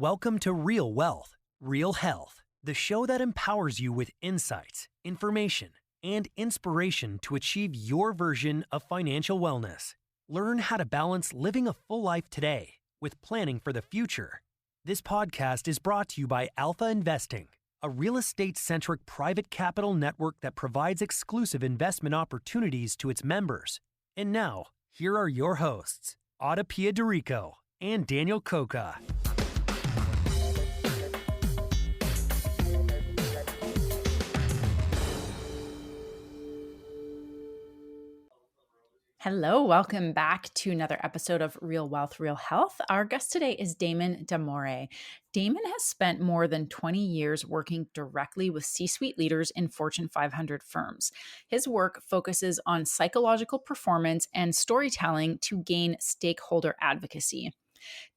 Welcome to Real Wealth, Real Health, the show that empowers you with insights, information, and inspiration to achieve your version of financial wellness. Learn how to balance living a full life today with planning for the future. This podcast is brought to you by Alpha Investing, a real estate-centric private capital network that provides exclusive investment opportunities to its members. And now, here are your hosts, Ada Piederico and Daniel Coca. Hello, welcome back to another episode of Real Wealth, Real Health. Our guest today is Damon D'Amore. Damon has spent more than 20 years working directly with C-suite leaders in Fortune 500 firms. His work focuses on psychological performance and storytelling to gain stakeholder advocacy.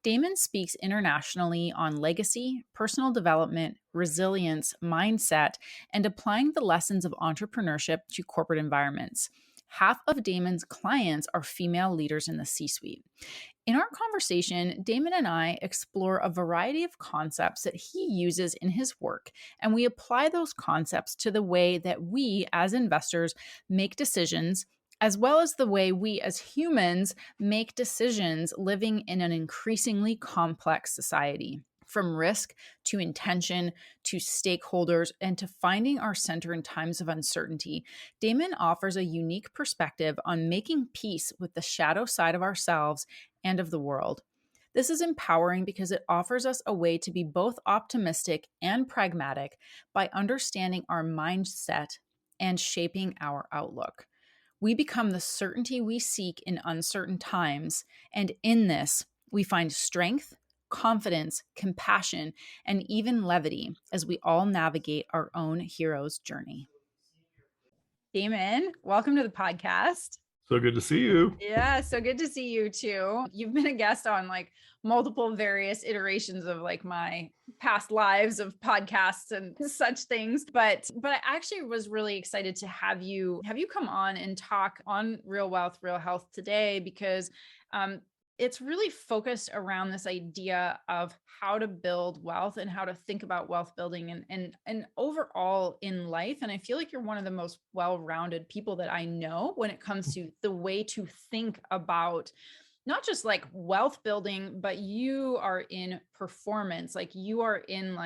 Damon speaks internationally on legacy, personal development, resilience, mindset, and applying the lessons of entrepreneurship to corporate environments. Half of Damon's clients are female leaders in the C-suite. In our conversation, Damon and I explore a variety of concepts that he uses in his work, and we apply those concepts to the way that we as investors make decisions, as well as the way we as humans make decisions living in an increasingly complex society. From risk to intention to stakeholders and to finding our center in times of uncertainty, Damon offers a unique perspective on making peace with the shadow side of ourselves and of the world. This is empowering because it offers us a way to be both optimistic and pragmatic by understanding our mindset and shaping our outlook. We become the certainty we seek in uncertain times, and in this, we find strength, confidence, compassion, and even levity as we all navigate our own hero's journey. Damon, welcome to the podcast. So good to see you. Yeah, so good to see you too. You've been a guest on multiple various iterations of my past lives of podcasts and such things. But I actually was really excited to have you come on and talk on Real Wealth, Real Health today because it's really focused around this idea of how to build wealth and how to think about wealth building and overall in life. And I feel like you're one of the most well-rounded people that I know when it comes to the way to think about not just wealth building, but you are in performance, you are in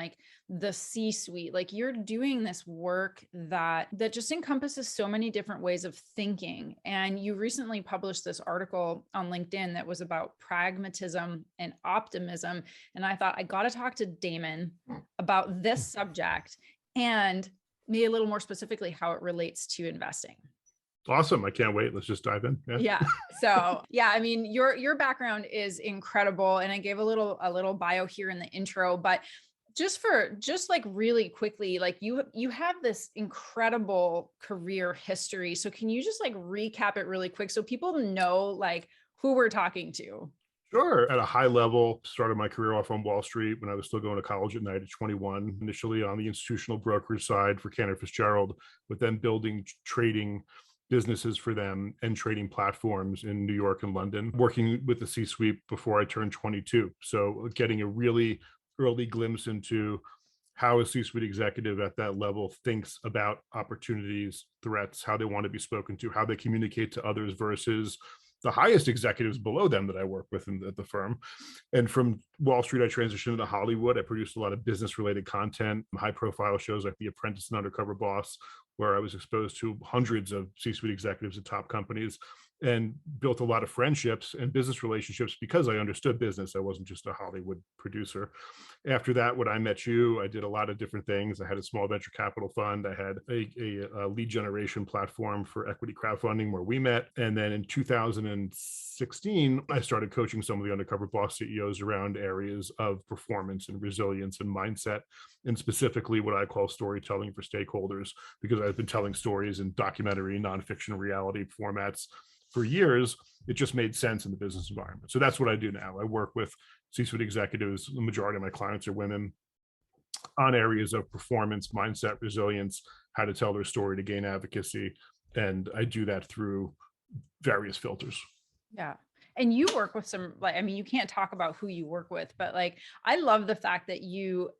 the C-suite, you're doing this work that just encompasses so many different ways of thinking. And you recently published this article on LinkedIn that was about pragmatism and optimism. And I thought I got to talk to Damon about this subject and maybe a little more specifically how it relates to investing. Awesome. I can't wait. Let's just dive in. Yeah. So I mean, your background is incredible. And I gave a little bio here in the intro, but just really quickly, you have this incredible career history. So can you just recap it really quick so people know who we're talking to? Sure. At a high level, started my career off on Wall Street when I was still going to college at night at 21, initially on the institutional brokerage side for Cantor Fitzgerald, but then building trading businesses for them and trading platforms in New York and London, working with the C-suite before I turned 22. So getting a really early glimpse into how a C-suite executive at that level thinks about opportunities, threats, how they want to be spoken to, how they communicate to others versus the highest executives below them that I work with at the firm. And from Wall Street, I transitioned into Hollywood. I produced a lot of business-related content, high-profile shows like The Apprentice and Undercover Boss, where I was exposed to hundreds of C-suite executives at top companies and built a lot of friendships and business relationships because I understood business. I wasn't just a Hollywood producer. After that, when I met you, I did a lot of different things. I had a small venture capital fund. I had a lead generation platform for equity crowdfunding where we met. And then in 2016, I started coaching some of the Undercover Boss CEOs around areas of performance and resilience and mindset, and specifically what I call storytelling for stakeholders, because I've been telling stories in documentary, nonfiction, reality formats for years. It just made sense in the business environment. So that's what I do now. I work with C-suite executives. The majority of my clients are women on areas of performance, mindset, resilience, how to tell their story to gain advocacy. And I do that through various filters. Yeah. And you work with some, like, I mean, you can't talk about who you work with, but like, I love the fact that you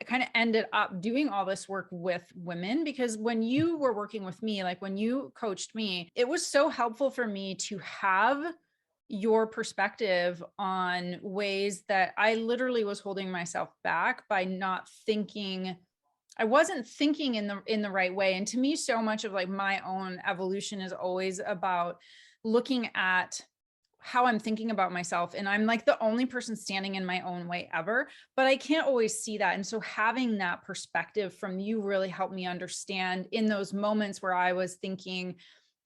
kind of ended up doing all this work with women, because when you were working with me, like when you coached me, it was so helpful for me to have your perspective on ways that I literally was holding myself back by not thinking. I wasn't thinking in the right way. And to me, so much of like my own evolution is always about looking at how I'm thinking about myself. And I'm like the only person standing in my own way ever, but I can't always see that. And so having that perspective from you really helped me understand in those moments where I was thinking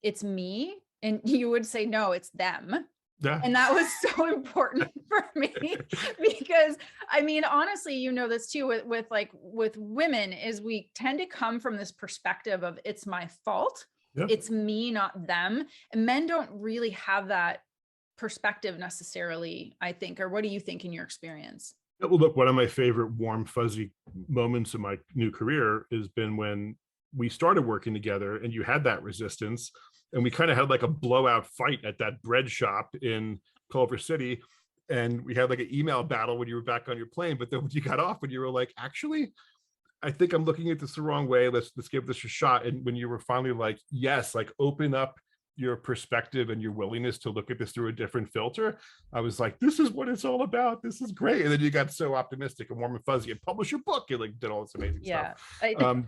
it's me, and you would say, no, it's them. Yeah. And that was so important for me because I mean, honestly, you know, this too with women is we tend to come from this perspective of it's my fault. Yeah. It's me, not them. And men don't really have that perspective necessarily, I think. Or what do you think in your experience? Well, look, one of my favorite warm, fuzzy moments in my new career has been when we started working together and you had that resistance, and we kind of had like a blowout fight at that bread shop in Culver City. And we had like an email battle when you were back on your plane. But then when you got off and you were like, actually, I think I'm looking at this the wrong way. Let's give this a shot. And when you were finally like, yes, like open up your perspective and your willingness to look at this through a different filter, I was like, this is what it's all about. This is great. And then you got so optimistic and warm and fuzzy and published your book. You like did all this amazing stuff.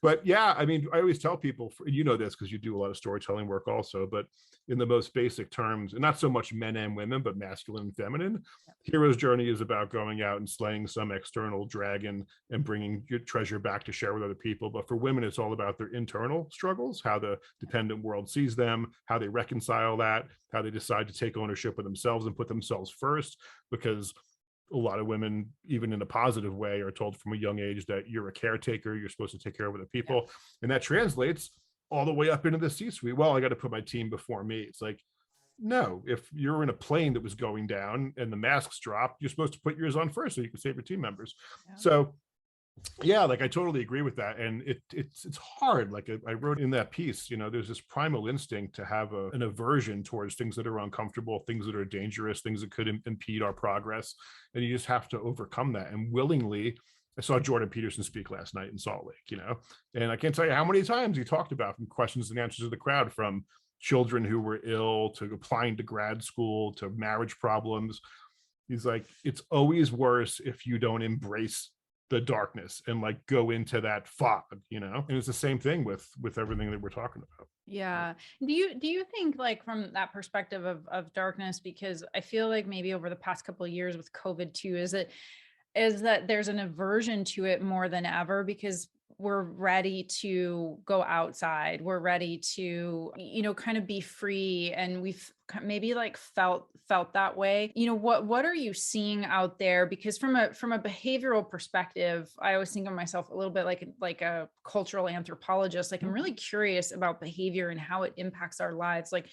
But yeah, I mean, I always tell people, you know this because you do a lot of storytelling work also, but in the most basic terms, and not so much men and women, but masculine and feminine, hero's journey is about going out and slaying some external dragon and bringing your treasure back to share with other people. But for women, it's all about their internal struggles, how the dependent world sees them, how they reconcile that, how they decide to take ownership of themselves and put themselves first, because a lot of women, even in a positive way, are told from a young age that you're a caretaker, you're supposed to take care of other people. And that translates all the way up into the C-suite. Well, I got to put my team before me. It's like, no, if you're in a plane that was going down and the masks dropped, you're supposed to put yours on first so you can save your team members. So yeah, like I totally agree with that. And it's hard. Like I wrote in that piece, you know, there's this primal instinct to have an aversion towards things that are uncomfortable, things that are dangerous, things that could impede our progress. And you just have to overcome that. And willingly, I saw Jordan Peterson speak last night in Salt Lake, you know, and I can't tell you how many times he talked about from questions and answers of the crowd, from children who were ill to applying to grad school to marriage problems. He's like, it's always worse if you don't embrace the darkness and like go into that fog, you know. And it's the same thing with everything that we're talking about. Yeah. Do you think, like, from that perspective of darkness, because I feel like maybe over the past couple of years with COVID too, is that there's an aversion to it more than ever because we're ready to go outside. We're ready to, you know, kind of be free. And we've maybe like felt that way. You know, what are you seeing out there? Because from a behavioral perspective, I always think of myself a little bit like a cultural anthropologist. Like I'm really curious about behavior and how it impacts our lives. Like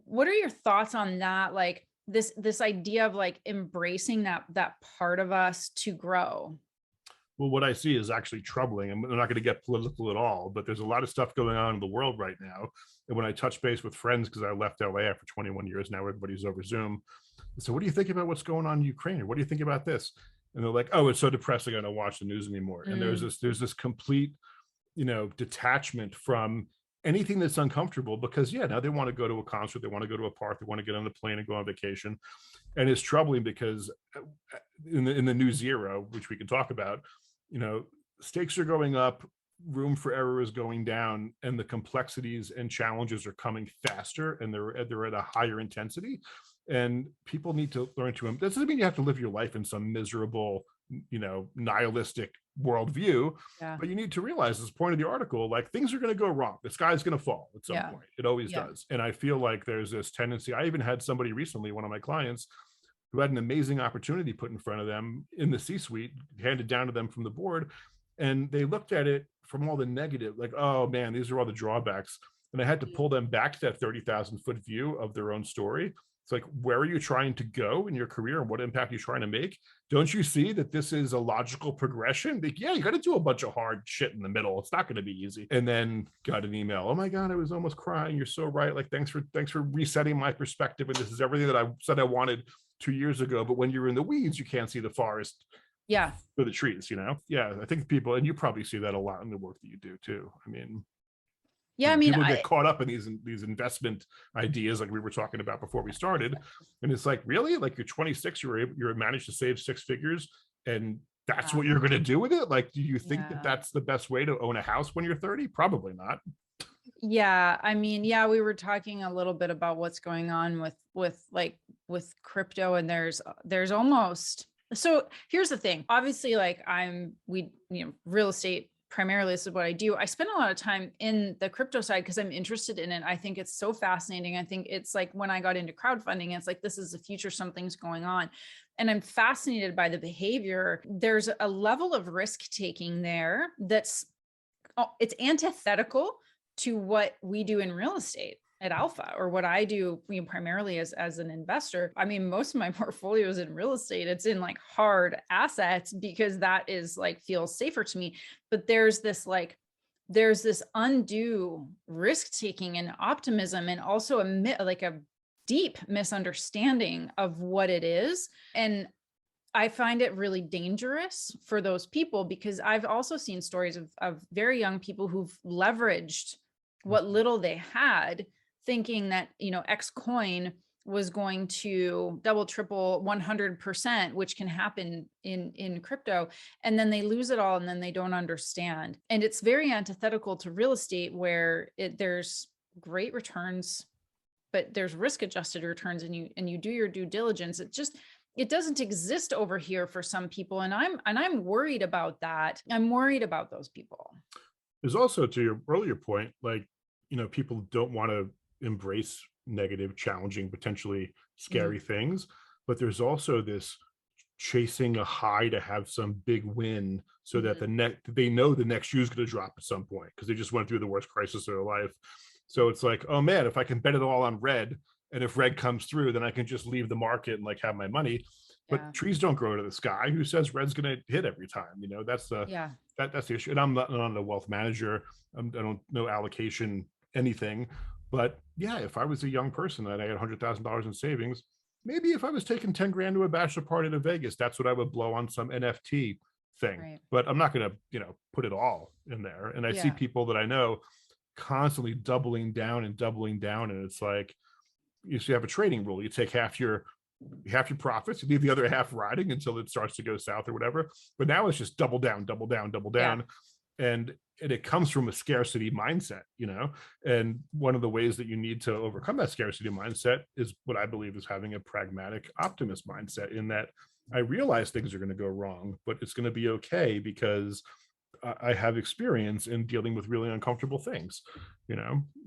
what are your thoughts on that? Like this idea of like embracing that part of us to grow. Well, what I see is actually troubling. I'm not going to get political at all, but there's a lot of stuff going on in the world right now. And when I touch base with friends, because I left LA after 21 years, now everybody's over Zoom. So what do you think about what's going on in Ukraine? Or what do you think about this? And they're like, oh, it's so depressing, I don't watch the news anymore. And there's this complete, you know, detachment from anything that's uncomfortable, because now they want to go to a concert, they want to go to a park, they want to get on the plane and go on vacation. And it's troubling because in the new zero, which we can talk about, you know, stakes are going up, room for error is going down, and the complexities and challenges are coming faster, and they're at a higher intensity. And people need to learn to them. That doesn't mean you have to live your life in some miserable, you know, nihilistic worldview, but you need to realize, as point of the article, like things are going to go wrong. The sky's going to fall at some point. It always does. And I feel like there's this tendency. I even had somebody recently, one of my clients, who had an amazing opportunity put in front of them in the C-suite, handed down to them from the board. And they looked at it from all the negative, like, oh man, these are all the drawbacks. And I had to pull them back to that 30,000 foot view of their own story It's like, where are you trying to go in your career and what impact are you trying to make? Don't you see that this is a logical progression? Like, yeah, you got to do a bunch of hard shit in the middle. It's not going to be easy. And then got an email. Oh my God, I was almost crying. You're so right. Like, thanks for resetting my perspective. And this is everything that I said I wanted 2 years ago. But when you're in the weeds, you can't see the forest Yeah. for the trees, you know? Yeah, I think people, and you probably see that a lot in the work that you do too. I mean, Yeah, I mean, people get caught up in these investment ideas, like we were talking about before we started, and it's like, really, like, you're 26, you're managed to save 6 figures, and that's what you're going to do with it? Like, do you think that that's the best way to own a house when you're 30? Probably not. Yeah, I mean, yeah, we were talking a little bit about what's going on with crypto, and there's almost, so here's the thing. Obviously, like, real estate primarily, this is what I do. I spend a lot of time in the crypto side because I'm interested in it. I think it's so fascinating. I think it's like, when I got into crowdfunding, it's like, this is the future, something's going on. And I'm fascinated by the behavior. There's a level of risk taking there it's antithetical to what we do in real estate at Alpha, or what I do, primarily as an investor. I mean, most of my portfolio is in real estate. It's in like hard assets because that is like, feels safer to me. But there's this undue risk taking and optimism, and also a deep misunderstanding of what it is. And I find it really dangerous for those people, because I've also seen stories of very young people who've leveraged what little they had, thinking that, X coin was going to double, triple, 100%, which can happen in crypto. And then they lose it all, and then they don't understand. And it's very antithetical to real estate, where there's great returns, but there's risk adjusted returns, and you do your due diligence. It doesn't exist over here for some people. And I'm worried about that. I'm worried about those people. There's also, to your earlier point, like, people don't want to embrace negative, challenging, potentially scary things, but there's also this chasing a high to have some big win, so that they know the next shoe is going to drop at some point, because they just went through the worst crisis of their life. So it's like, oh man, if I can bet it all on red, and if red comes through, then I can just leave the market and like have my money. But trees don't grow to the sky. Who says red's going to hit every time? That's the issue. And I'm not a wealth manager. I don't know allocation anything. But yeah, if I was a young person and I had $100,000 in savings, maybe if I was taking 10 grand to a bachelor party to Vegas, that's what I would blow on some NFT thing. Right. But I'm not going to, put it all in there. And I see people that I know constantly doubling down. And it's like, you have a trading rule. You take half your profits, you leave the other half riding until it starts to go south or whatever. But now it's just double down. And it comes from a scarcity mindset, and one of the ways that you need to overcome that scarcity mindset is what I believe is having a pragmatic optimist mindset, in that I realize things are going to go wrong, but it's going to be okay, because I have experience in dealing with really uncomfortable things,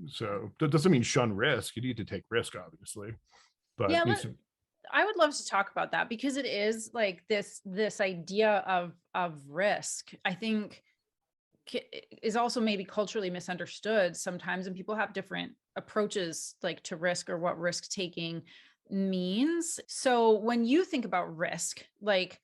so that doesn't mean shun risk. You need to take risk, obviously, but I would love to talk about that, because it is like this idea of risk, I think, is also maybe culturally misunderstood sometimes, and people have different approaches like to risk, or what risk taking means. So when you think about risk, like,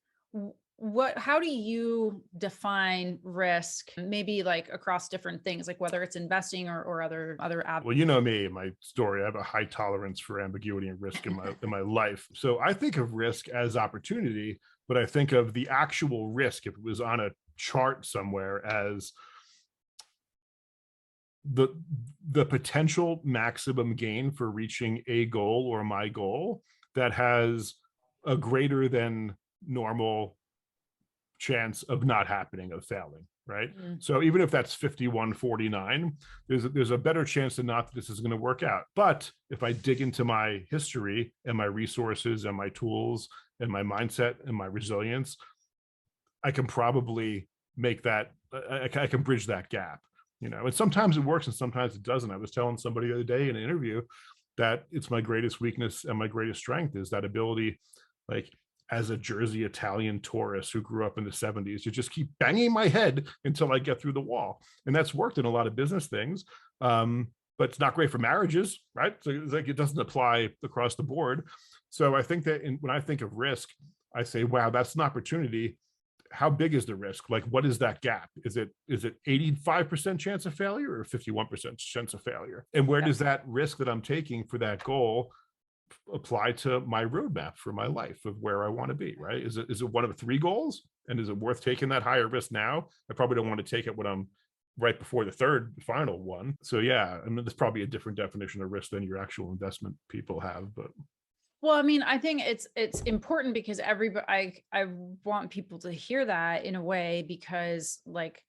how do you define risk, maybe like across different things, like whether it's investing or other Well, you know me, my story, I have a high tolerance for ambiguity and risk in my life. So I think of risk as opportunity, but I think of the actual risk, if it was on a chart somewhere, as the potential maximum gain for reaching a goal, or my goal, that has a greater than normal chance of not happening, of failing, right? So even if that's 51-49, there's a better chance than not that this is going to work out. But if I dig into my history and my resources and my tools and my mindset and my resilience, I can probably make that, I can bridge that gap, and sometimes it works and sometimes it doesn't. I was telling somebody the other day in an interview that it's my greatest weakness and my greatest strength is that ability, like, as a Jersey Italian tourist who grew up in the 70s, to just keep banging my head until I get through the wall. And that's worked in a lot of business things. but it's not great for marriages, right? So it's like it doesn't apply across the board. So I think that when I think of risk, I say, wow, that's an opportunity. How big is the risk? Like, what is that gap? Is it 85% chance of failure or 51% chance of failure? And where does that risk that I'm taking for that goal apply to my roadmap for my life of where I want to be, right? Is it one of 3 goals? And is it worth taking that higher risk now? I probably don't want to take it when I'm right before the third final one. So yeah, I mean, there's probably a different definition of risk than your actual investment people have, but. Well, I mean, I think it's important because everybody, I want people to hear that in a way, because like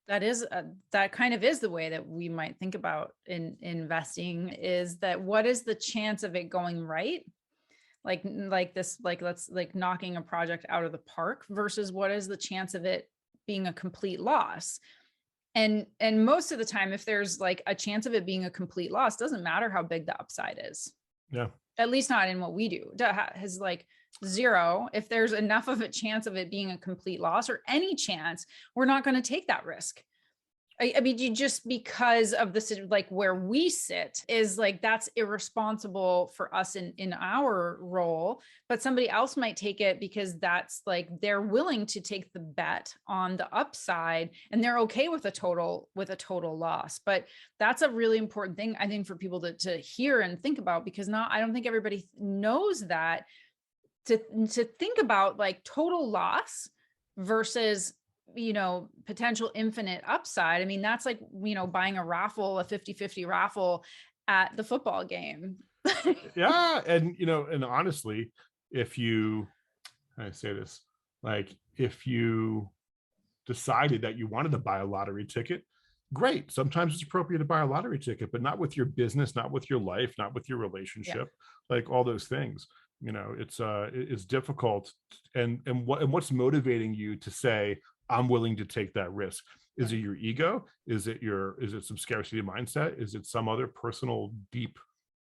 that kind of is the way that we might think about in investing, is that what is the chance of it going right? Like this, like let's like knocking a project out of the park versus what is the chance of it being a complete loss? And most of the time, if there's like a chance of it being a complete loss, doesn't matter how big the upside is. Yeah. At least not in what we do. Has like 0. If there's enough of a chance of it being a complete loss or any chance, we're not going to take that risk. I mean, you just, because of this, like where we sit is like, that's irresponsible for us in our role, but somebody else might take it because that's like, they're willing to take the bet on the upside and they're okay with a total loss. But that's a really important thing, I think, for people to hear and think about, because I don't think everybody knows that, to think about like total loss versus potential infinite upside. I mean, that's like, buying a 50-50 raffle at the football game. Yeah. And, and honestly, if you, how do I say this, like if you decided that you wanted to buy a lottery ticket, great. Sometimes it's appropriate to buy a lottery ticket, but not with your business, not with your life, not with your relationship, like all those things. It's difficult. And what's motivating you to say, I'm willing to take that risk? Is it your ego? Is it some scarcity mindset? Is it some other personal deep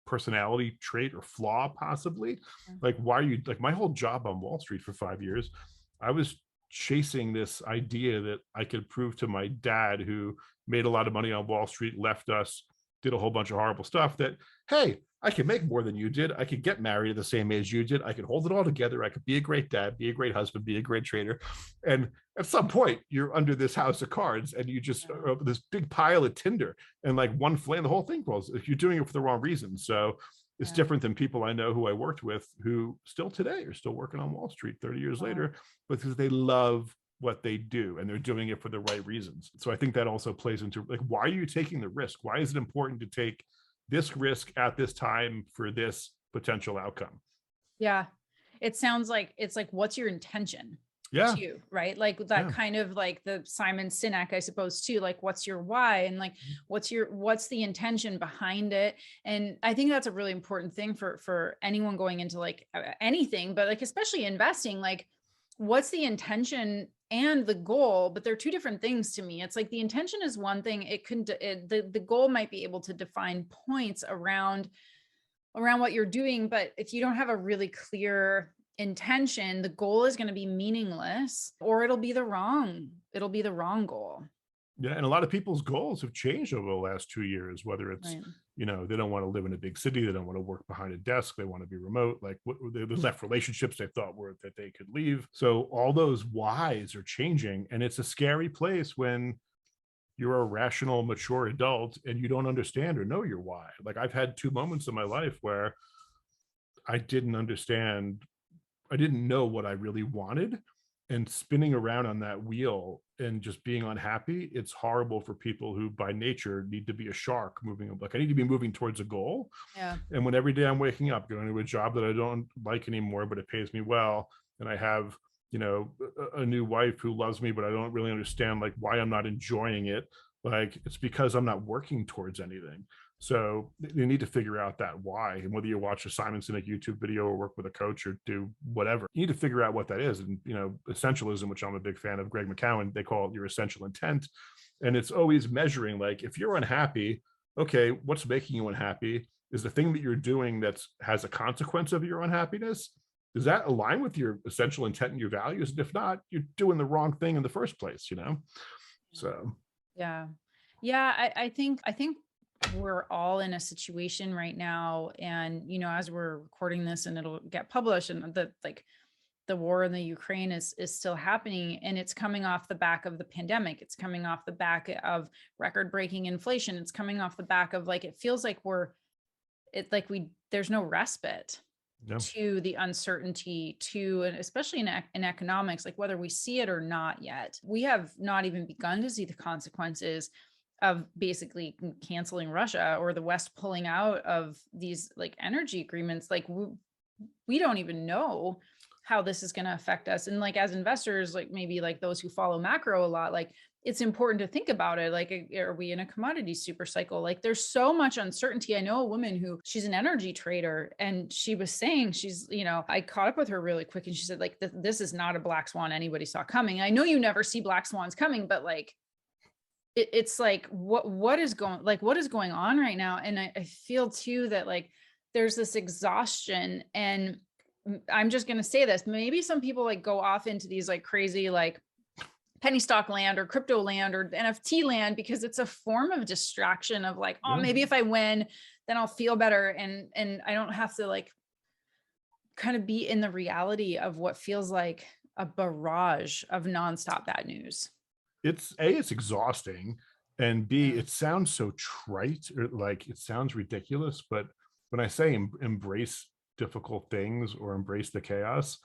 personality trait or flaw possibly? Like, why are you, like, my whole job on Wall Street for 5 years, I was chasing this idea that I could prove to my dad, who made a lot of money on Wall Street, left us, did a whole bunch of horrible stuff, that, hey, I could make more than you did. I could get married at the same age you did. I could hold it all together. I could be a great dad, be a great husband, be a great trader. And at some point, you're under this house of cards and you just this big pile of tinder, and like one flame, the whole thing falls. If you're doing it for the wrong reason. So it's different than people I know who I worked with who still today are still working on Wall Street 30 years later, because they love what they do and they're doing it for the right reasons. So I think that also plays into, like, why are you taking the risk? Why is it important to take this risk at this time for this potential outcome? Yeah. It sounds like it's like, what's your intention? Yeah. Too, right? Like that kind of like the Simon Sinek, I suppose, too, like what's your why, and like what's the intention behind it? And I think that's a really important thing for anyone going into like anything, but like especially investing, like what's the intention and the goal? But they're two different things to me. It's like the intention is one thing. The goal might be able to define points around what you're doing, but if you don't have a really clear intention, the goal is going to be meaningless, or it'll be the wrong goal. Yeah. And a lot of people's goals have changed over the last 2 years, whether it's, they don't want to live in a big city. They don't want to work behind a desk. They want to be remote. Like they left relationships they thought were that they could leave. So all those whys are changing. And it's a scary place when you're a rational, mature adult and you don't understand or know your why. Like I've had 2 moments in my life where I didn't know what I really wanted, and spinning around on that wheel and just being unhappy. It's horrible for people who by nature need to be a shark moving. Like I need to be moving towards a goal. Yeah. And when every day I'm waking up, going to a job that I don't like anymore, but it pays me well, and I have, a new wife who loves me, but I don't really understand like why I'm not enjoying it. Like it's because I'm not working towards anything. So you need to figure out that why, and whether you watch a Simon Sinek YouTube video or work with a coach or do whatever, you need to figure out what that is. And, essentialism, which I'm a big fan of, Greg McKeown, they call it your essential intent. And it's always measuring, like, if you're unhappy, okay, what's making you unhappy? Is the thing that you're doing has a consequence of your unhappiness? Does that align with your essential intent and your values? And if not, you're doing the wrong thing in the first place, So. Yeah. I think we're all in a situation right now. And, as we're recording this and it'll get published, and the war in the Ukraine is still happening, and it's coming off the back of the pandemic. It's coming off the back of record-breaking inflation. It's coming off the back of it feels like there's no respite to the uncertainty, and especially in economics, whether we see it or not yet. We have not even begun to see the consequences of basically canceling Russia or the West pulling out of these energy agreements. We don't even know how this is going to affect us. And as investors, maybe those who follow macro a lot, it's important to think about it. Are we in a commodity super cycle? There's so much uncertainty. I know a woman she's an energy trader, and she was saying I caught up with her really quick, and she said this is not a black swan anybody saw coming. I know you never see black swans coming, but it's what is going on right now. And I feel too that there's this exhaustion, and I'm just going to say this, maybe some people go off into these crazy, penny stock land or crypto land or NFT land, because it's a form of distraction of maybe if I win, then I'll feel better. And I don't have to kind of be in the reality of what feels like a barrage of nonstop bad news. It's exhausting, and B, it sounds so trite, or it sounds ridiculous. But when I say embrace difficult things or embrace the chaos,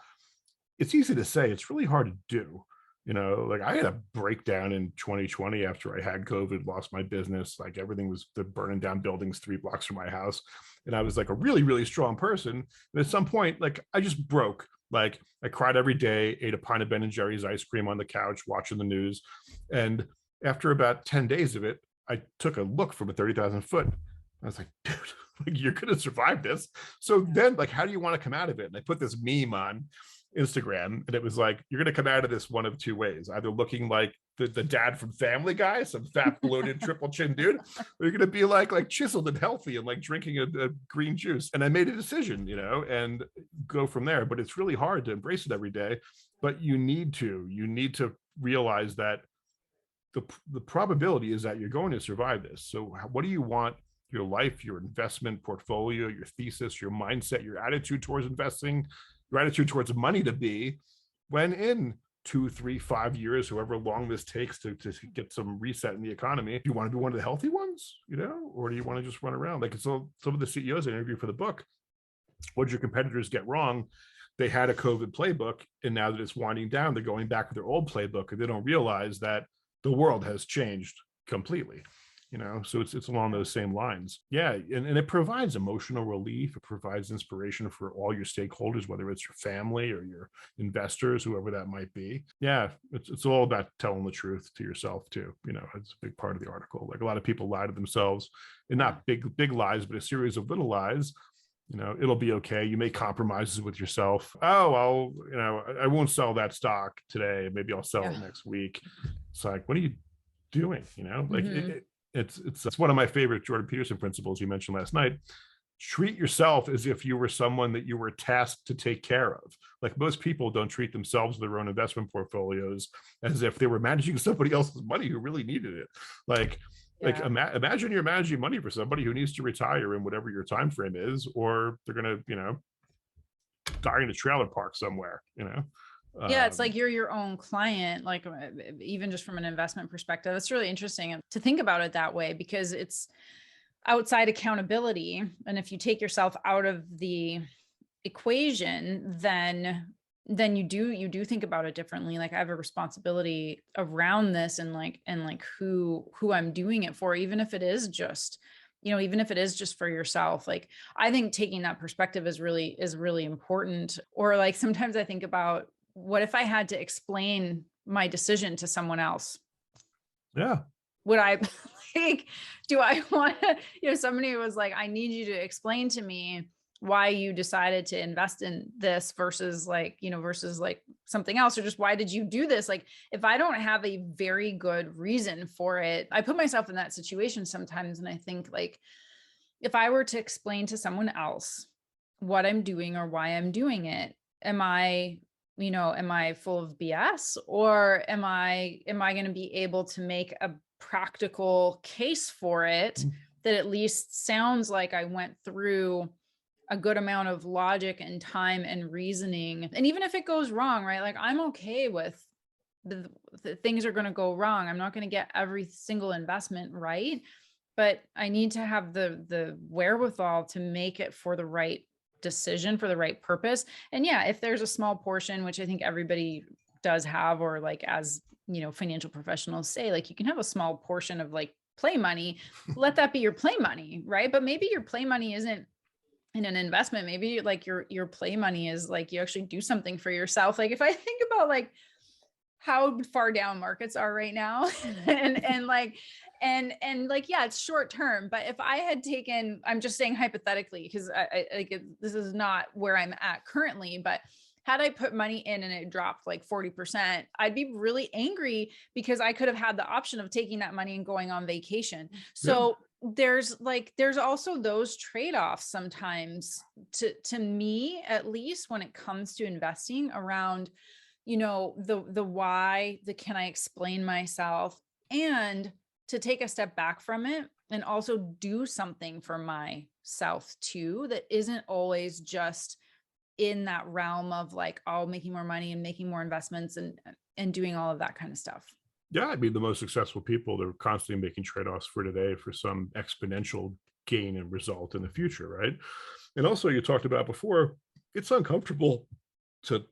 it's easy to say, it's really hard to do. I had a breakdown in 2020 after I had COVID, lost my business. Everything was burning down buildings 3 blocks from my house. And I was a really, really strong person. And at some point, I just broke. I cried every day, ate a pint of Ben and Jerry's ice cream on the couch, watching the news. And after about 10 days of it, I took a look from a 30,000 foot. I was like, dude, you're going to survive this. So then how do you want to come out of it? And I put this meme on Instagram, and it was you're going to come out of this one of 2 ways, either looking like the dad from Family Guy, some fat, bloated, triple chin dude, or you're going to be chiseled and healthy and drinking a green juice. And I made a decision, and go from there. But it's really hard to embrace it every day. But you need to realize that the probability is that you're going to survive this. So what do you want your life, your investment portfolio, your thesis, your mindset, your attitude towards investing, your attitude towards money to be when in 2, 3, 5 years, however long this takes to get some reset in the economy? Do you want to be one of the healthy ones, or do you want to just run around? So some of the CEOs I interviewed for the book, what did your competitors get wrong? They had a COVID playbook, and now that it's winding down, they're going back to their old playbook, and they don't realize that the world has changed completely. So it's along those same lines. Yeah. And it provides emotional relief. It provides inspiration for all your stakeholders, whether it's your family or your investors, whoever that might be. Yeah. It's all about telling the truth to yourself too. It's a big part of the article. A lot of people lie to themselves, and not big lies, but a series of little lies. It'll be okay. You make compromises with yourself. Oh, well, I won't sell that stock today. Maybe I'll sell it next week. It's what are you doing? It's one of my favorite Jordan Peterson principles you mentioned last night. Treat yourself as if you were someone that you were tasked to take care of. Most people don't treat themselves or their own investment portfolios as if they were managing somebody else's money who really needed it. Imagine you're managing money for somebody who needs to retire in whatever your time frame is, or they're gonna die in a trailer park somewhere. Yeah, it's you're your own client, even just from an investment perspective. It's really interesting to think about it that way, because it's outside accountability. And if you take yourself out of the equation, then you do think about it differently. I have a responsibility around this, and who I'm doing it for, even if it is just for yourself. I think taking that perspective is really important. Or sometimes I think about, what if I had to explain my decision to someone else? Yeah. Would I do I want to, somebody was I need you to explain to me why you decided to invest in this versus something else, or just why did you do this? If I don't have a very good reason for it, I put myself in that situation sometimes. And I think if I were to explain to someone else what I'm doing or why I'm doing it, am I full of BS, or am I going to be able to make a practical case for it that at least sounds like I went through a good amount of logic and time and reasoning. And even if it goes wrong, right? Like I'm okay with the things are going to go wrong. I'm not going to get every single investment right, but I need to have the wherewithal to make it for the right decision, for the right purpose. And yeah, if there's a small portion, which I think everybody does have, or like, as you know, financial professionals say, like you can have a small portion of like play money, let that be your play money, right? But maybe your play money isn't in an investment. Maybe like your play money is like you actually do something for yourself. Like if I think about like how far down markets are right now and like yeah, it's short term, but if I had taken, I'm just saying hypothetically, because I like this is not where I'm at currently, but had I put money in and it dropped like 40%, I'd be really angry because I could have had the option of taking that money and going on vacation. So there's also those trade-offs sometimes to me, at least when it comes to investing, around, you know, the why, the can I explain myself, and to take a step back from it and also do something for myself too, that isn't always just in that realm of like, oh, making more money and making more investments and doing all of that kind of stuff. Yeah, I mean, the most successful people, they're constantly making trade-offs for today for some exponential gain and result in the future, right? And also, you talked about before, it's uncomfortable to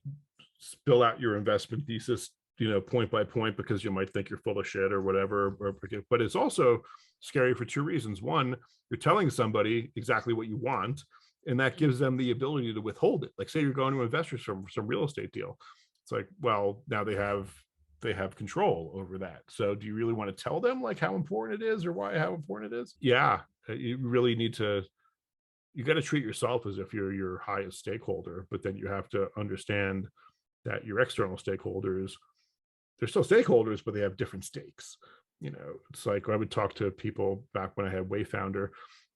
spill out your investment thesis, you know, point by point, because you might think you're full of shit or whatever. But it's also scary for two reasons. One, you're telling somebody exactly what you want, and that gives them the ability to withhold it. Like say you're going to investors for some real estate deal. It's like, well, now they have control over that. So do you really want to tell them like how important it is or how important it is? Yeah, you really need to, you got to treat yourself as if you're your highest stakeholder, but then you have to understand that your external stakeholders, they're still stakeholders, but they have different stakes. You know, it's like I would talk to people back when I had Wayfounder,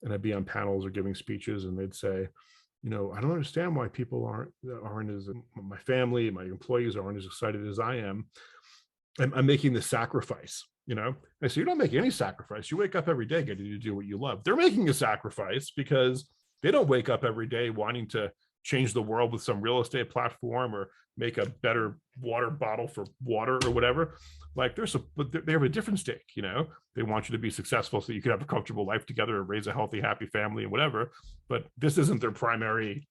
and I'd be on panels or giving speeches, and they'd say, you know, I don't understand why people aren't as, my family, my employees aren't as excited as I am. I'm making the sacrifice, you know. I say, you're not making any sacrifice. You wake up every day getting to do what you love. They're making a sacrifice because they don't wake up every day wanting to change the world with some real estate platform or make a better water bottle for water or whatever. Like but they have a different stake, you know. They want you to be successful so you can have a comfortable life together and raise a healthy, happy family and whatever. But this isn't their primary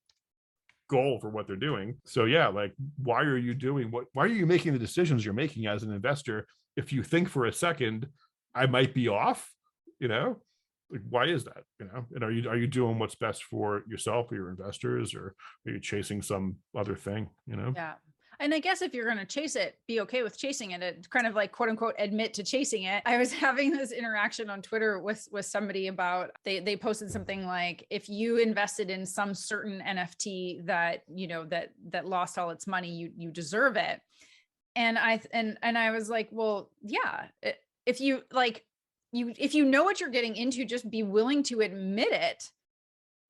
goal for what they're doing. So yeah, like why are you making the decisions you're making as an investor if you think for a second I might be off, you know? Like, why is that, you know? And are you doing what's best for yourself or your investors, or are you chasing some other thing, you know? Yeah. And I guess if you're going to chase it, be okay with chasing it. It kind of like, quote unquote, admit to chasing it. I was having this interaction on Twitter with somebody about, they posted something like, if you invested in some certain NFT that, you know, that lost all its money, you deserve it. And I was like, well, yeah, if you like, if you know what you're getting into, just be willing to admit it,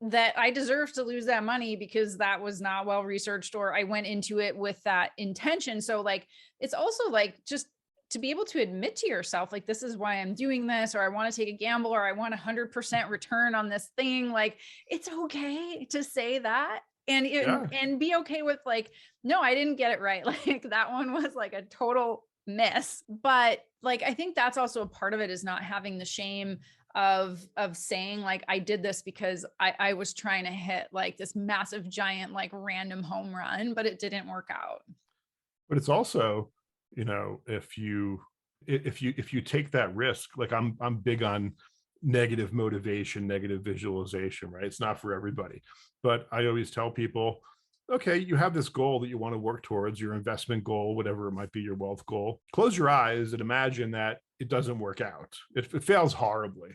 that I deserve to lose that money because that was not well researched, or I went into it with that intention. So like, it's also like, just to be able to admit to yourself, like, this is why I'm doing this, or I want to take a gamble, or I want 100% return on this thing. Like, it's okay to say that. And be okay with like, no, I didn't get it right. Like that one was like a total miss. But like, I think that's also a part of it, is not having the shame of saying like, I did this because I was trying to hit like this massive giant, like random home run, but it didn't work out. But it's also, you know, if you take that risk, like I'm big on negative motivation, negative visualization, right? It's not for everybody, but I always tell people, okay, you have this goal that you want to work towards, your investment goal, whatever it might be, your wealth goal. Close your eyes and imagine that it doesn't work out. It fails horribly.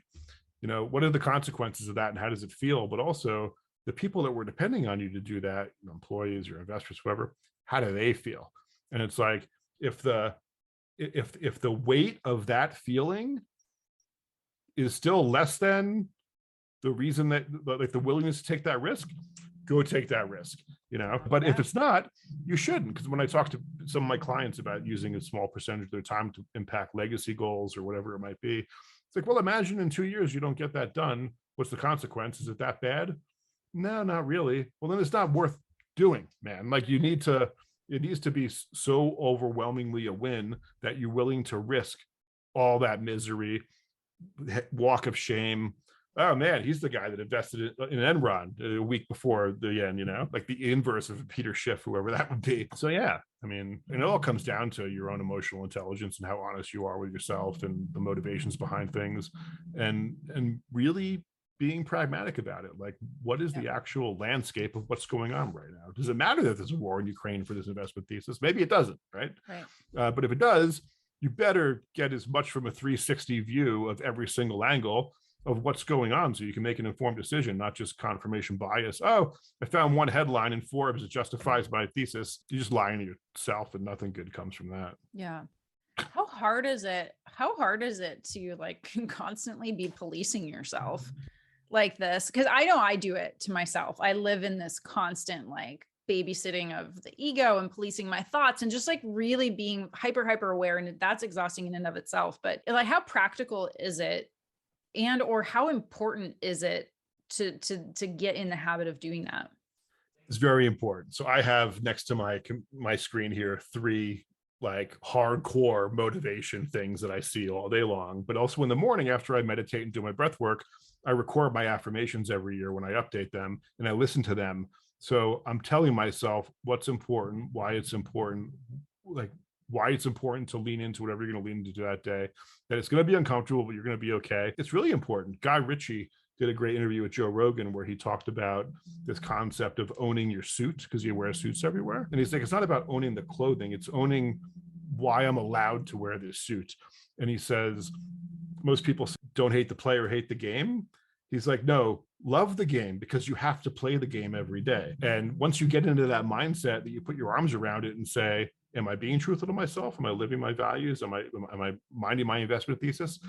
You know, what are the consequences of that and how does it feel? But also the people that were depending on you to do that, your employees, your investors, whoever, how do they feel? And it's like, if the weight of that feeling is still less than the reason that, like, the willingness to take that risk, go take that risk, but if it's not, you shouldn't. Because when I talk to some of my clients about using a small percentage of their time to impact legacy goals or whatever it might be, it's like, well, imagine in 2 years you don't get that done. What's the consequence? Is it that bad? No, not really. Well, then it's not worth doing, man. Like it needs to be so overwhelmingly a win that you're willing to risk all that misery, walk of shame. Oh man, he's the guy that invested in Enron a week before the end, like the inverse of Peter Schiff, whoever that would be. So yeah, I mean, it all comes down to your own emotional intelligence and how honest you are with yourself and the motivations behind things, and really being pragmatic about it. Like, what is the actual landscape of what's going on right now? Does it matter that there's a war in Ukraine for this investment thesis? Maybe it doesn't, right? But if it does, you better get as much from a 360 view of every single angle of what's going on so you can make an informed decision, not just confirmation bias. Oh, I found one headline in Forbes that justifies my thesis. You're just lying to yourself, and nothing good comes from that. Yeah. How hard is it to like constantly be policing yourself like this? Because I know I do it to myself. I live in this constant like babysitting of the ego and policing my thoughts and just like really being hyper aware. And that's exhausting in and of itself. But like, how practical is it, and or how important is it to get in the habit of doing that? It's very important. So I have next to my screen here 3 like hardcore motivation things that I see all day long. But also in the morning after I meditate and do my breath work, I record my affirmations every year when I update them, and I listen to them. So I'm telling myself what's important, why it's important, like why it's important to lean into whatever you're going to lean into that day, that it's going to be uncomfortable, but you're going to be okay. It's really important. Guy Ritchie did a great interview with Joe Rogan where he talked about this concept of owning your suit, because you wear suits everywhere. And he's like, it's not about owning the clothing, it's owning why I'm allowed to wear this suit. And he says, most people don't hate the player, hate the game. He's like, no, love the game because you have to play the game every day. And once you get into that mindset that you put your arms around it and say, am I being truthful to myself? Am I living my values? Am I minding my investment thesis?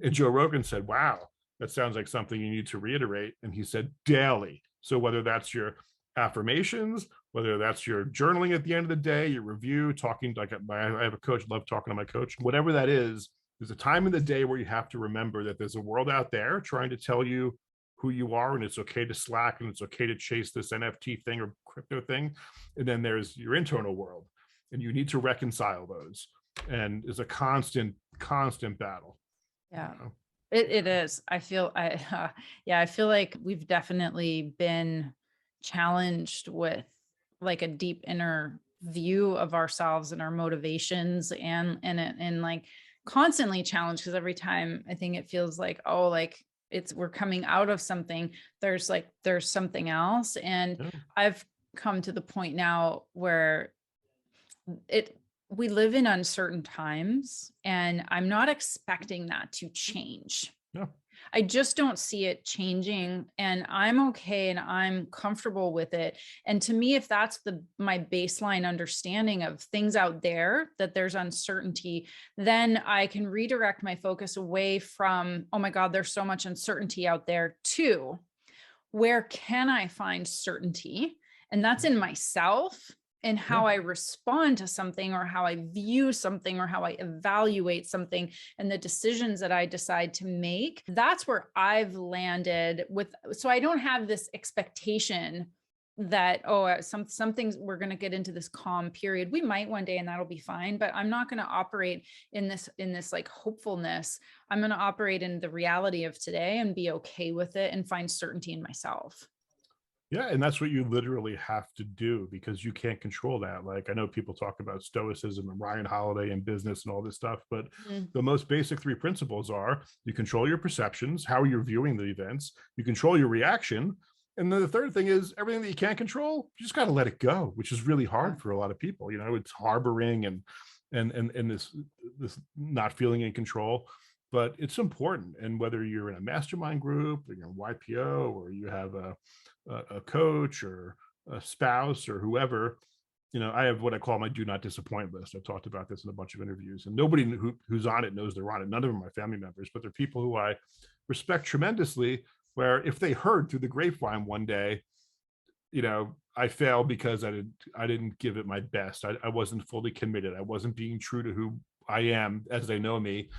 And Joe Rogan said, wow, that sounds like something you need to reiterate. And he said, daily. So whether that's your affirmations, whether that's your journaling at the end of the day, your review, talking, like I have a coach, love talking to my coach, whatever that is, there's a time in the day where you have to remember that there's a world out there trying to tell you who you are, and it's okay to slack, and it's okay to chase this NFT thing or crypto thing. And then there's your internal world, and you need to reconcile those. And it's a constant battle. Yeah. It is. I feel like we've definitely been challenged with like a deep inner view of ourselves and our motivations, and like constantly challenged, because every time I think it feels like, oh, like we're coming out of something, there's something else. And I've come to the point now where we live in uncertain times, and I'm not expecting that to change. Yeah. I just don't see it changing, and I'm okay and I'm comfortable with it. And to me, if that's my baseline understanding of things out there, that there's uncertainty, then I can redirect my focus away from, oh my God, there's so much uncertainty out there, to where can I find certainty? And that's in myself, and how I respond to something, or how I view something, or how I evaluate something, and the decisions that I decide to make. That's where I've landed with. So I don't have this expectation that, oh, some things we're going to get into this calm period. We might one day, and that'll be fine, but I'm not going to operate in this like hopefulness. I'm going to operate in the reality of today and be okay with it and find certainty in myself. Yeah, and that's what you literally have to do, because you can't control that. Like, I know people talk about stoicism and Ryan Holiday and business and all this stuff, but the most basic 3 principles are: you control your perceptions, how you're viewing the events, you control your reaction, and then the third thing is everything that you can't control, you just got to let it go, which is really hard for a lot of people. It's harboring and this not feeling in control. But it's important. And whether you're in a mastermind group, or you're in YPO, or you have a coach or a spouse or whoever, I have what I call my do not disappoint list. I've talked about this in a bunch of interviews, and nobody who's on it knows they're on it. None of them are my family members, but they're people who I respect tremendously, where if they heard through the grapevine one day, I failed because I didn't give it my best. I wasn't fully committed. I wasn't being true to who I am as they know me.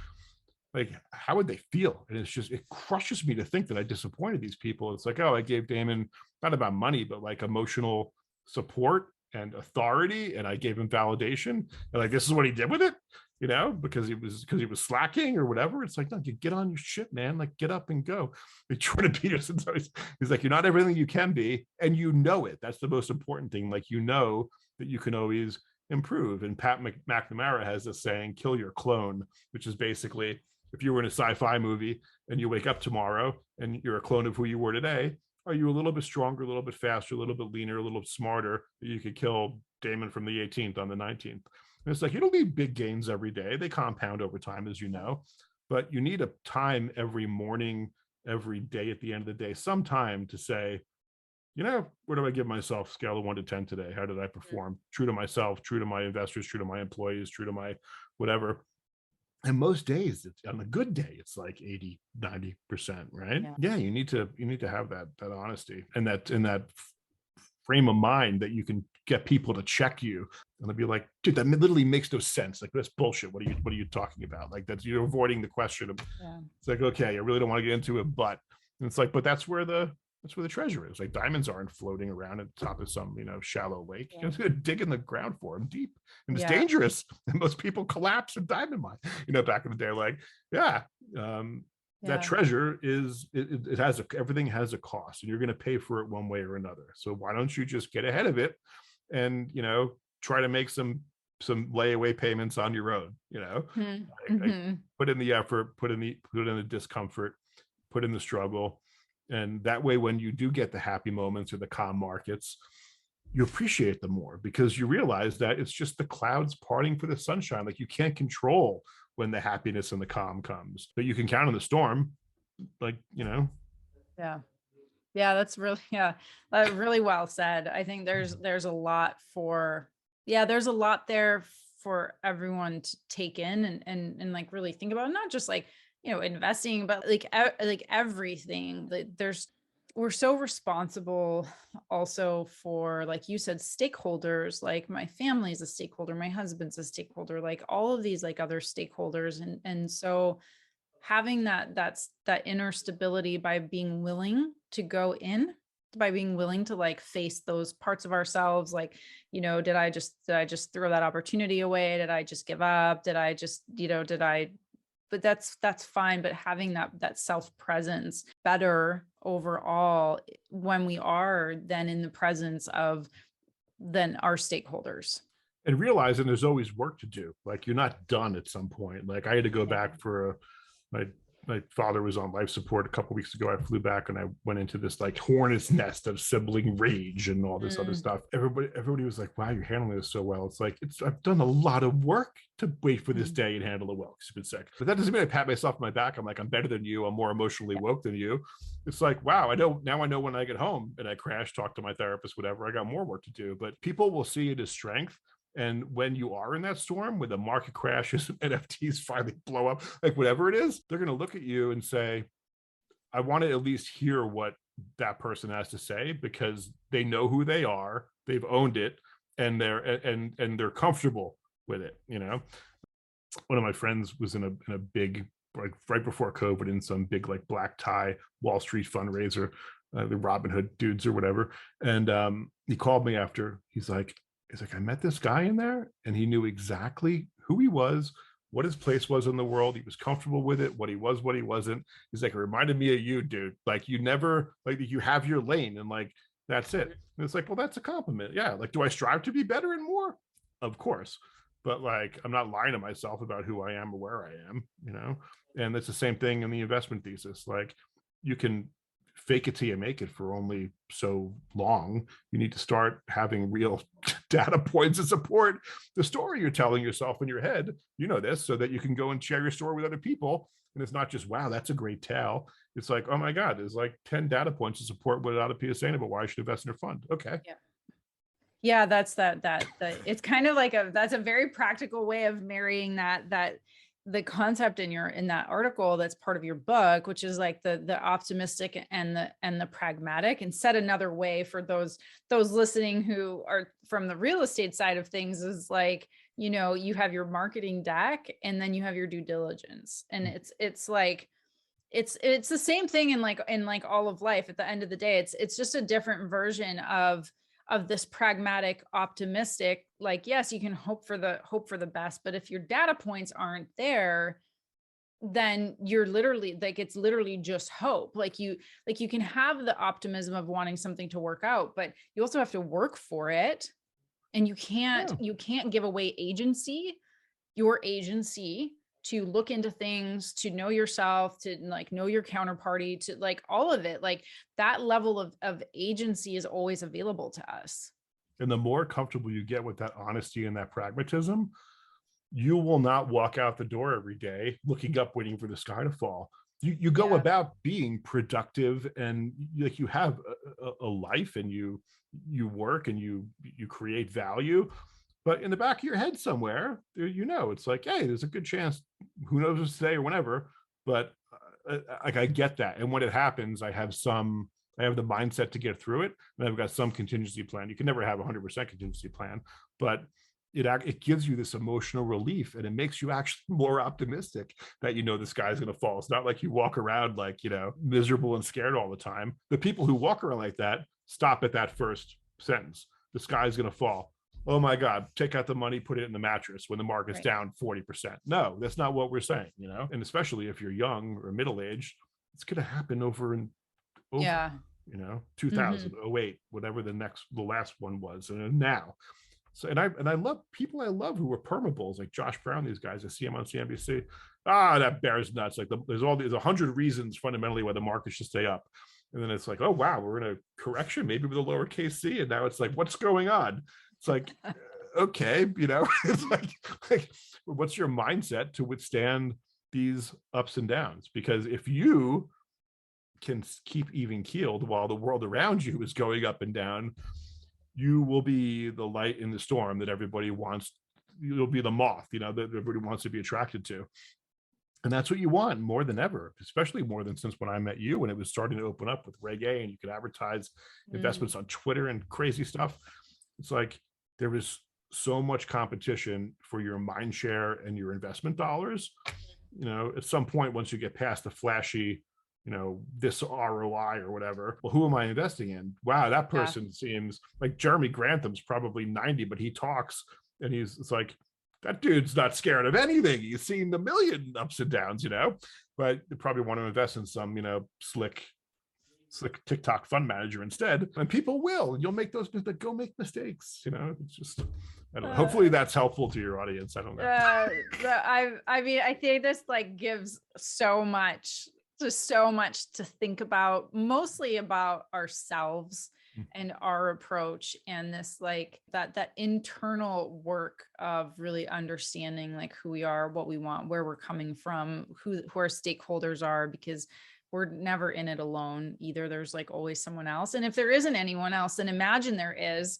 Like, how would they feel? And it crushes me to think that I disappointed these people. It's like, oh, I gave Damon not about money, but like emotional support and authority, and I gave him validation. And like, this is what he did with it, because he was slacking or whatever. It's like, no, you get on your shit, man. Like, get up and go. Like, Jordan Peterson's always, he's like, you're not everything you can be, and you know it. That's the most important thing. Like, that you can always improve. And Pat McNamara has this saying, kill your clone, which is basically, if you were in a sci-fi movie and you wake up tomorrow and you're a clone of who you were today, are you a little bit stronger, a little bit faster, a little bit leaner, a little bit smarter, that you could kill Damon from the 18th on the 19th? And it's like, you don't need big gains every day. They compound over time, as you know, but you need a time every morning, every day at the end of the day, some time to say, where do I give myself scale of 1 to 10 today? How did I perform? True to myself, true to my investors, true to my employees, true to my whatever. And most days, on a good day, it's like 80-90%, right? Yeah, you need to have that honesty and that frame of mind that you can get people to check you, and they'll be like, dude, that literally makes no sense. Like, that's bullshit. What are you talking about? Like, you're avoiding the question of, It's like, okay, I really don't want to get into it, but, and it's like, but that's where the treasure is. Like, diamonds aren't floating around at the top of some, shallow lake. You have to dig in the ground for them deep, and it's dangerous. And most people collapse in diamond mine. Back in the day, like, that treasure is, it has everything has a cost, and you're going to pay for it one way or another. So why don't you just get ahead of it and, try to make some layaway payments on your own, like, put in the effort, put in the discomfort, put in the struggle. And that way, when you do get the happy moments or the calm markets, you appreciate them more, because you realize that it's just the clouds parting for the sunshine. Like, you can't control when the happiness and the calm comes, but you can count on the storm. Like, Yeah. That's really, really well said. I think there's a lot there's a lot there for everyone to take in and like really think about, not just like, investing, but like everything. We're so responsible also for, like you said, stakeholders. Like, my family is a stakeholder, my husband's a stakeholder, like all of these like other stakeholders. And so having that inner stability by being willing to go in, by being willing to like face those parts of ourselves, like, did I just throw that opportunity away? Did I just give up? But that's fine. But having that self-presence better overall when we are then in the presence of then our stakeholders. And realizing there's always work to do. Like, you're not done at some point. Like, I had to go back for my father was on life support a couple of weeks ago. I flew back and I went into this like hornet's nest of sibling rage and all this other stuff. Everybody was like, wow, you're handling this so well. It's like, I've done a lot of work to wait for this day and handle it well, because you've been sick. But that doesn't mean I pat myself on my back. I'm like, I'm better than you. I'm more emotionally woke than you. It's like, wow, I know when I get home and I crash, talk to my therapist, whatever, I got more work to do. But people will see it as strength. And when you are in that storm, when the market crashes, NFTs finally blow up, like whatever it is, they're going to look at you and say, I want to at least hear what that person has to say, because they know who they are, they've owned it, and they're comfortable with it. One of my friends was in a big, like right before COVID, in some big like black tie Wall Street fundraiser, the Robin Hood dudes or whatever. And he called me after. He's like, I met this guy in there, and he knew exactly who he was, what his place was in the world. He was comfortable with it, what he was, what he wasn't. He's like, it reminded me of you, dude. Like, you never, like, you have your lane, and like, that's it. And it's like, well, that's a compliment. Yeah. Like, do I strive to be better and more? Of course. But like, I'm not lying to myself about who I am or where I am, And it's the same thing in the investment thesis. Like, you can fake it till you make it for only so long. You need to start having real data points to support the story you're telling yourself in your head. This, so that you can go and share your story with other people. And it's not just, wow, that's a great tale. It's like, oh my God, there's like 10 data points to support what Odyssey is saying about why I should invest in a fund. Okay. Yeah, that's that it's kind of like that's a very practical way of marrying that the concept in that article that's part of your book, which is like the optimistic and the pragmatic, and said another way for those listening who are from the real estate side of things, is like, you have your marketing deck and then you have your due diligence. And it's like, it's the same thing in like all of life. At the end of the day, it's just a different version of this pragmatic, optimistic. Like, yes, you can hope for the best, but if your data points aren't there, then you're literally like, it's literally just hope. Like you can have the optimism of wanting something to work out, but you also have to work for it. And you can't give away your agency to look into things, to know yourself, to like know your counterparty, to like all of it. Like that level of agency is always available to us. And the more comfortable you get with that honesty and that pragmatism, you will not walk out the door every day looking up, waiting for the sky to fall. You go about being productive, and like you have a life, and you work, and you create value. But in the back of your head somewhere, it's like, hey, there's a good chance, who knows what's today or whenever, but like I get that. And when it happens, I have the mindset to get through it, and I've got some contingency plan. You can never have 100% contingency plan, but it gives you this emotional relief, and it makes you actually more optimistic that the sky's going to fall. It's not like you walk around like, miserable and scared all the time. The people who walk around like that stop at that first sentence. The sky's going to fall. Oh my God, take out the money, put it in the mattress when the market's down 40%. No, that's not what we're saying, And especially if you're young or middle-aged, it's going to happen over and over. Yeah. 2000, 08, whatever the last one was, and now. So, and I love people I love who are permabulls, like Josh Brown, these guys. I see him on CNBC. That bear's nuts. Like there's 100 reasons fundamentally why the market should stay up. And then it's like, oh wow, we're in a correction, maybe with a lowercase c. And now it's like, what's going on? It's like, okay, it's like, what's your mindset to withstand these ups and downs? Because if you can keep even keeled while the world around you is going up and down, you will be the light in the storm that everybody wants. You'll be the moth, that everybody wants to be attracted to. And that's what you want more than ever, especially more than since when I met you, when it was starting to open up with Reg A and you could advertise investments on Twitter and crazy stuff. It's like there was so much competition for your mind share and your investment dollars. At some point, once you get past the flashy, this ROI or whatever, well, who am I investing in? Wow, that person seems like Jeremy Grantham's probably 90, but he talks and it's like, that dude's not scared of anything. He's seen the million ups and downs, but you probably want to invest in some, slick TikTok fund manager instead. And people will, you'll make those, go make mistakes, it's just, I don't know. Hopefully that's helpful to your audience. I don't know. I mean, I think this like gives so much to think about, mostly about ourselves and our approach, and this like that internal work of really understanding like who we are, what we want, where we're coming from, who our stakeholders are, because we're never in it alone either. There's like always someone else. And if there isn't anyone else, then imagine there is,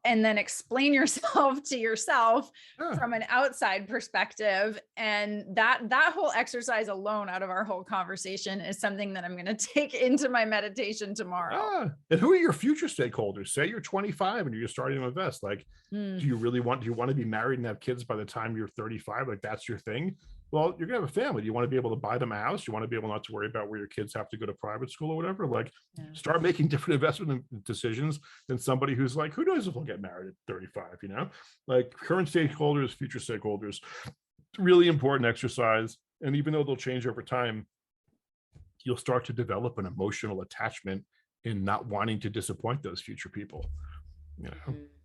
and then explain yourself to yourself from an outside perspective. And that whole exercise alone out of our whole conversation is something that I'm going to take into my meditation tomorrow. And who are your future stakeholders? Say you're 25 and you're starting to invest. Like, do you want to be married and have kids by the time you're 35? Like that's your thing? Well, you're gonna have a family. Do you want to be able to buy them a house? You want to be able not to worry about where your kids have to go to private school or whatever? Like, start making different investment decisions than somebody who's like, who knows if we'll get married at 35, Like current stakeholders, future stakeholders, really important exercise. And even though they'll change over time, you'll start to develop an emotional attachment in not wanting to disappoint those future people.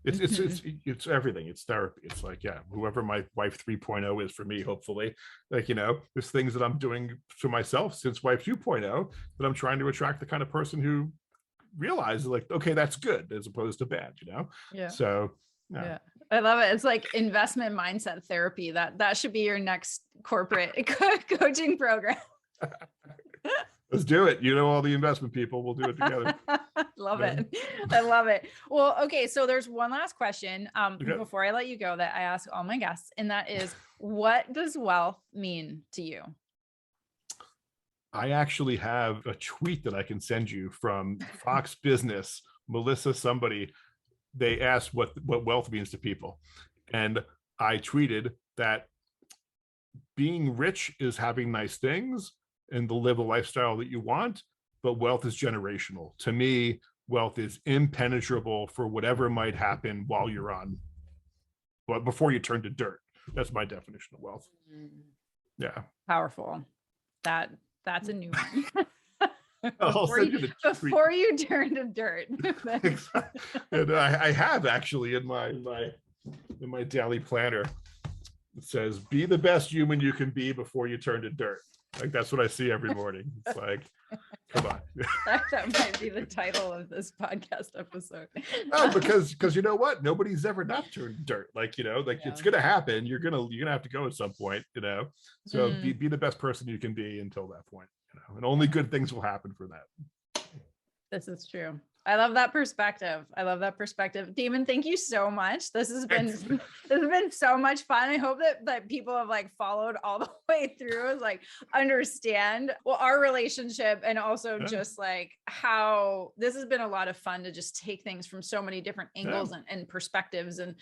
It's everything. It's therapy. It's like, whoever my wife 3.0 is for me, hopefully, like, there's things that I'm doing for myself since wife 2.0 that I'm trying to attract the kind of person who realizes like, okay, that's good as opposed to bad, So I love it. It's like investment mindset therapy. That should be your next corporate coaching program. Let's do it. You know, all the investment people, we'll do it together. Love Yeah. it. I love it. Well, okay. So there's one last question Okay. before I let you go that I ask all my guests, and that is, what does wealth mean to you? I actually have a tweet that I can send you from Fox Business, Melissa somebody. They asked what wealth means to people. And I tweeted that being rich is having nice things and to live a lifestyle that you want, but wealth is generational. To me, wealth is impenetrable for whatever might happen while you're on, well, before you turn to dirt. That's my definition of wealth. Yeah. Powerful. That's a new one. Before you turn to dirt. And I have actually in my daily planner, it says, be the best human you can be before you turn to dirt. Like, that's what I see every morning. It's like, come on. That might be the title of this podcast episode. No, because you know what? Nobody's ever not turned dirt. Like, you know, like it's gonna happen. You're gonna have to go at some point, you know. So be the best person you can be until that point, you know, and only good things will happen for that. This is true. I love that perspective. Damon, thank you so much. This has been so much fun. I hope that people have like followed all the way through, like understand our relationship, and also just like how this has been a lot of fun to just take things from so many different angles and perspectives. And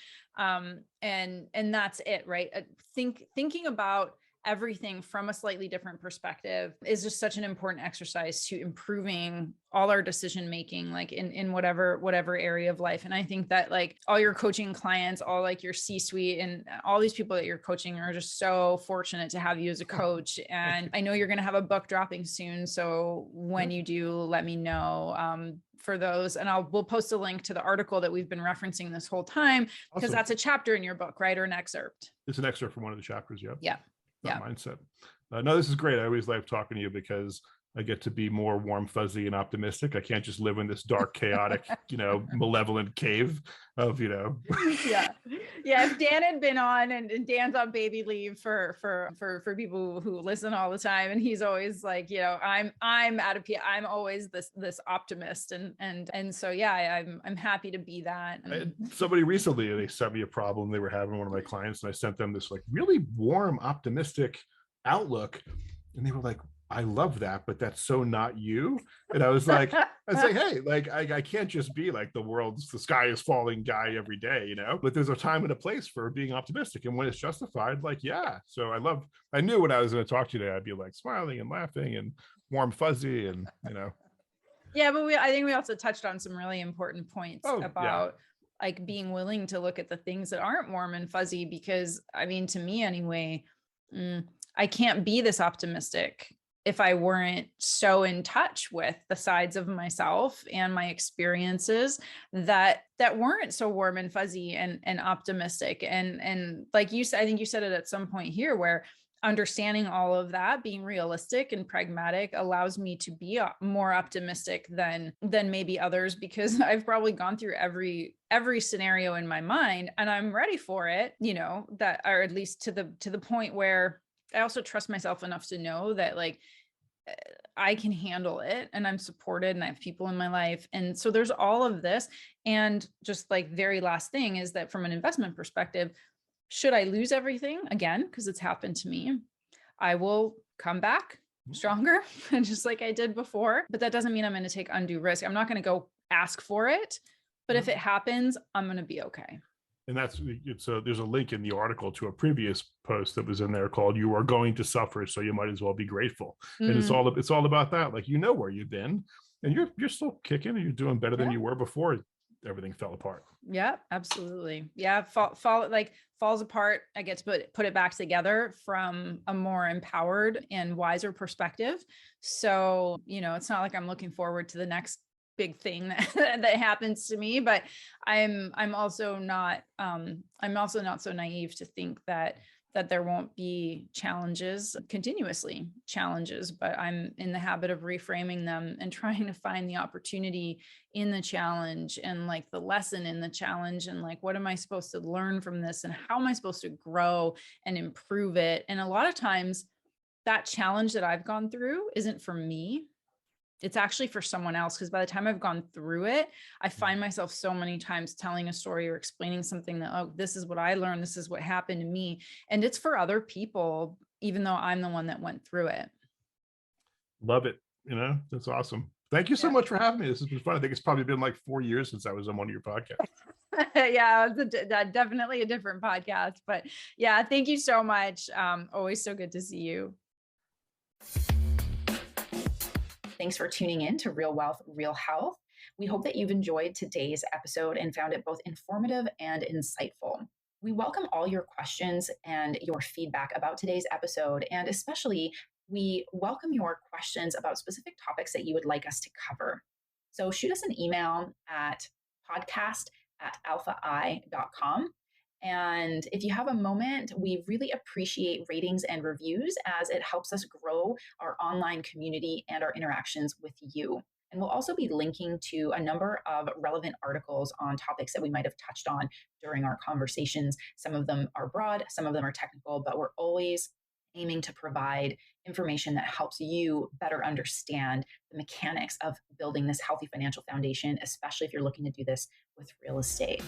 that's it, right? Thinking about everything from a slightly different perspective is just such an important exercise to improving all our decision making, like in whatever area of life. And I think that like all your coaching clients, all like your C-suite and all these people that you're coaching are just so fortunate to have you as a coach. And I know you're going to have a book dropping soon, so when you do, let me know for those, and we'll post a link to the article that we've been referencing this whole time, because that's a chapter in your book, right? Or an excerpt. It's an excerpt from one of the chapters. Yeah. Mindset. No, this is great. I always like talking to you because I get to be more warm, fuzzy, and optimistic. I can't just live in this dark, chaotic, you know, malevolent cave of, you know. Yeah. If Dan had been on, and Dan's on baby leave for people who listen all the time, and he's always like, you know, I'm always this optimist, and so I'm happy to be that. Somebody recently, they sent me a problem they were having, one of my clients, and I sent them this like really warm, optimistic outlook, and they were like, I love that, but that's so not you. And I was like, hey, like I can't just be like the sky is falling guy every day, you know, but there's a time and a place for being optimistic. And when it's justified, like, yeah. So I knew when I was going to talk to you today, I'd be like smiling and laughing and warm, fuzzy, and, you know. Yeah, but I think we also touched on some really important points about like being willing to look at the things that aren't warm and fuzzy, because I mean, to me anyway, I can't be this optimistic if I weren't so in touch with the sides of myself and my experiences that weren't so warm and fuzzy and optimistic. And like you said, I think you said it at some point here, where understanding all of that, being realistic and pragmatic, allows me to be more optimistic than maybe others, because I've probably gone through every scenario in my mind and I'm ready for it, you know, that, or at least to the point where I also trust myself enough to know that like I can handle it, and I'm supported, and I have people in my life. And so there's all of this. And just like very last thing is that from an investment perspective, should I lose everything again, because it's happened to me, I will come back stronger, just like I did before. But that doesn't mean I'm going to take undue risk. I'm not going to go ask for it, but if it happens, I'm going to be okay. And there's a link in the article to a previous post that was in there called "You Are Going to Suffer, so you might as well be grateful." And it's all about that. Like, you know where you've been, and you're still kicking, and you're doing better than you were before everything fell apart. Yeah, absolutely. Yeah, falls apart. I get to put it back together from a more empowered and wiser perspective. So, you know, it's not like I'm looking forward to the next big thing that happens to me, but I'm also not so naive to think that there won't be continuously challenges, but I'm in the habit of reframing them and trying to find the opportunity in the challenge, and like the lesson in the challenge, and like, what am I supposed to learn from this, and how am I supposed to grow and improve it? And a lot of times that challenge that I've gone through isn't for me. it's actually for someone else. Because by the time I've gone through it, I find myself so many times telling a story or explaining something that, oh, this is what I learned. This is what happened to me. And it's for other people, even though I'm the one that went through it. Love it. That's awesome. Thank you so much for having me. This has been fun. I think it's probably been like 4 years since I was on one of your podcasts. Yeah, it's definitely a different podcast. But yeah, thank you so much. Always so good to see you. Thanks for tuning in to Real Wealth, Real Health. We hope that you've enjoyed today's episode and found it both informative and insightful. We welcome all your questions and your feedback about today's episode, and especially we welcome your questions about specific topics that you would like us to cover. So shoot us an email at podcast@alphai.com. And if you have a moment, we really appreciate ratings and reviews as it helps us grow our online community and our interactions with you. And we'll also be linking to a number of relevant articles on topics that we might have touched on during our conversations. Some of them are broad, some of them are technical, but we're always aiming to provide information that helps you better understand the mechanics of building this healthy financial foundation, especially if you're looking to do this with real estate.